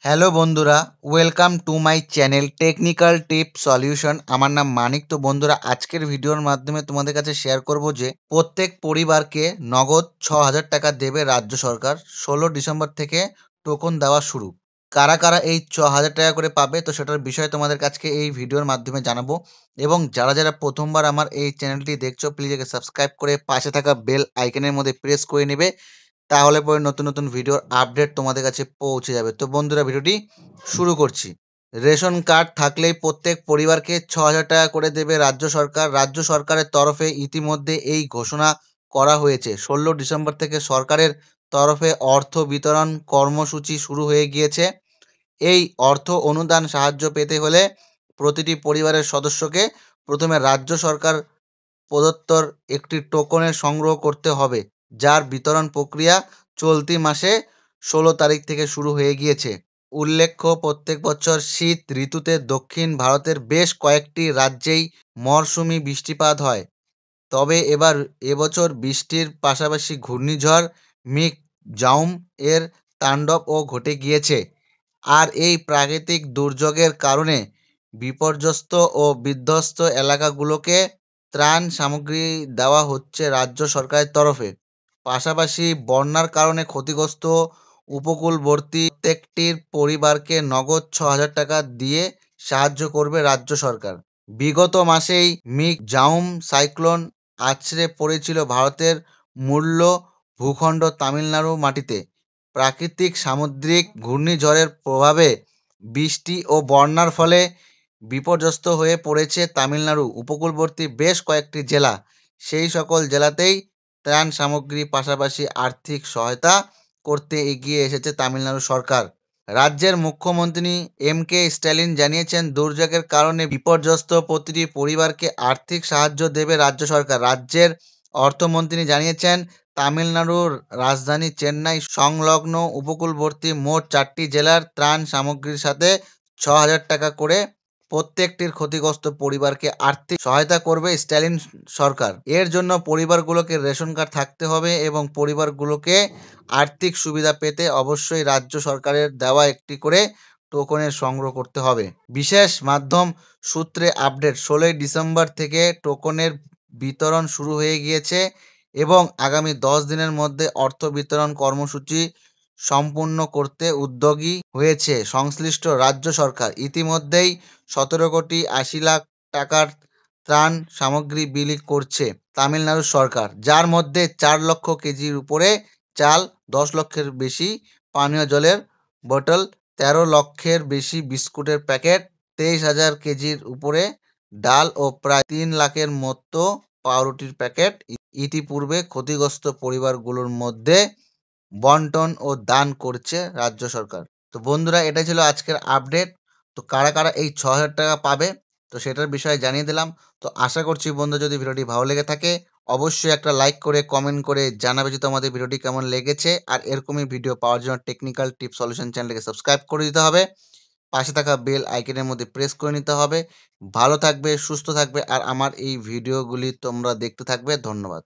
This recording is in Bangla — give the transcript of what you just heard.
হ্যালো বন্ধুরা, welcome to my channel technical tip solution. আমার নাম মানিক। তো বন্ধুরা, আজকের ভিডিওর মাধ্যমে তোমাদের কাছে শেয়ার করব যে প্রত্যেক পরিবারকে নগদ ৬,০০০ টাকা দেবে রাজ্য সরকার। ১৬ ডিসেম্বর থেকে টোকন দেওয়া শুরু। কারা কারা এই ৬,০০০ টাকা করে পাবে, তো সেটার বিষয়ে তোমাদের কাছে এই ভিডিওর মাধ্যমে জানাবো। এবং যারা যারা প্রথমবার আমার এই চ্যানেলটি দেখছো, প্লিজ একে সাবস্ক্রাইব করে পাশে থাকা বেল আইকনের মধ্যে প্রেস করে নেবে। তাহলে পরে নতুন নতুন ভিডিওর আপডেট তোমাদের কাছে পৌঁছে যাবে। তো বন্ধুরা, ভিডিওটি শুরু করছি। রেশন কার্ড থাকলেই প্রত্যেক পরিবারকে ৬,০০০ টাকা করে দেবে রাজ্য সরকার। রাজ্য সরকারের তরফে ইতিমধ্যে এই ঘোষণা করা হয়েছে। ১৬ ডিসেম্বর থেকে সরকারের তরফে অর্থ বিতরণ কর্মসূচি শুরু হয়ে গিয়েছে। এই অর্থ অনুদান সাহায্য পেতে হলে প্রতিটি পরিবারের সদস্যকে প্রথমে রাজ্য সরকার প্রদত্ত একটি টোকনের সংগ্রহ করতে হবে, যার বিতরণ প্রক্রিয়া চলতি মাসে ১৬ তারিখ থেকে শুরু হয়ে গিয়েছে। উল্লেখ্য, প্রত্যেক বছর শীত ঋতুতে দক্ষিণ ভারতের বেশ কয়েকটি রাজ্যেই মরশুমি বৃষ্টিপাত হয়। তবে এবছর বৃষ্টির পাশাপাশি ঘূর্ণিঝড় মিগ জাউম এর তাণ্ডবও ঘটে গিয়েছে। আর এই প্রাকৃতিক দুর্যোগের কারণে বিপর্যস্ত ও বিধ্বস্ত এলাকাগুলোকে ত্রাণ সামগ্রী দেওয়া হচ্ছে রাজ্য সরকারের তরফে। পাশাপাশি বন্যার কারণে ক্ষতিগ্রস্ত উপকূলবর্তী প্রত্যেকটির পরিবারকে নগদ ৬,০০০ টাকা দিয়ে সাহায্য করবে রাজ্য সরকার। বিগত মাসেই মিগ জাউম সাইক্লোন আছড়ে পড়েছিল ভারতের মূল্য ভূখণ্ড তামিলনাড়ু মাটিতে। প্রাকৃতিক সামুদ্রিক ঘূর্ণিঝড়ের প্রভাবে বৃষ্টি ও বন্যার ফলে বিপর্যস্ত হয়ে পড়েছে তামিলনাড়ু উপকূলবর্তী বেশ কয়েকটি জেলা। সেই সকল জেলাতেই ত্রাণ সামগ্রী পাশাপাশি আর্থিক সহায়তা করতে এগিয়ে এসেছে তামিলনাড়ু সরকার। রাজ্যের মুখ্যমন্ত্রী এম.কে. স্ট্যালিন জানিয়েছেন, দুর্যোগের কারণে বিপর্যস্ত প্রতিটি পরিবারকে আর্থিক সাহায্য দেবে রাজ্য সরকার। রাজ্যের অর্থমন্ত্রী জানিয়েছেন, তামিলনাড়ুর রাজধানী চেন্নাই সংলগ্ন উপকূলবর্তী মোট ৪টি জেলার ত্রাণ সামগ্রীর সাথে ৬,০০০ টাকা করে প্রত্যেকটির ক্ষতিগ্রস্ত পরিবারকে আর্থিক সহায়তা করবে স্ট্যালিন সরকার। এর জন্য পরিবারগুলোকে রেশন কার্ড থাকতে হবে এবং পরিবারগুলোকে আর্থিক সুবিধা পেতে অবশ্যই রাজ্য সরকারের দেওয়া একটি করে টোকনের সংগ্রহ করতে হবে। বিশেষ মাধ্যম সূত্রে আপডেট, ১৬ ডিসেম্বর থেকে টোকনের বিতরণ শুরু হয়ে গিয়েছে এবং আগামী ১০ দিনের মধ্যে অর্থ বিতরণ কর্মসূচি সম্পূর্ণ করতে উদ্যোগী হয়েছে সংশ্লিষ্ট রাজ্য সরকার। ইতিমধ্যেই ১৭,৮০,০০,০০০ টাকার ত্রাণ সামগ্রী বিলি করছে তামিলনাড়ু সরকার, যার মধ্যে ৪,০০,০০০ কেজির উপরে চাল, ১০ লক্ষের বেশি পানীয় জলের বোতল, ১৩ লক্ষের বেশি বিস্কুটের প্যাকেট, ২৩,০০০ কেজির উপরে ডাল ও প্রায় ৩ লাখের মতো পাউরুটির প্যাকেট ইতিপূর্বে ক্ষতিগ্রস্ত পরিবারগুলোর মধ্যে বন্টন ও দান করছে রাজ্য সরকার। তো বন্ধুরা, এটাই ছিল আজকের আপডেট। তো কারা কারা এই ৬,০০০ টাকা পাবে, তো সেটার বিষয়ে জানিয়ে দিলাম। তো আশা করছি বন্ধু, যদি ভিডিওটি ভালো লেগে থাকে অবশ্যই একটা লাইক করে কমেন্ট করে জানাবে যে তোমাদের ভিডিওটি কেমন লেগেছে। আর এরকমই ভিডিও পাওয়ার জন্য টেকনিক্যাল টিপ সলিউশন চ্যানেলটিকে সাবস্ক্রাইব করে দিতে হবে। পাশে থাকা বেল আইকনের মধ্যে প্রেস করে নিতে হবে। ভালো থাকবে, সুস্থ থাকবে আর আমার এই ভিডিওগুলি তোমরা দেখতে থাকবে। ধন্যবাদ।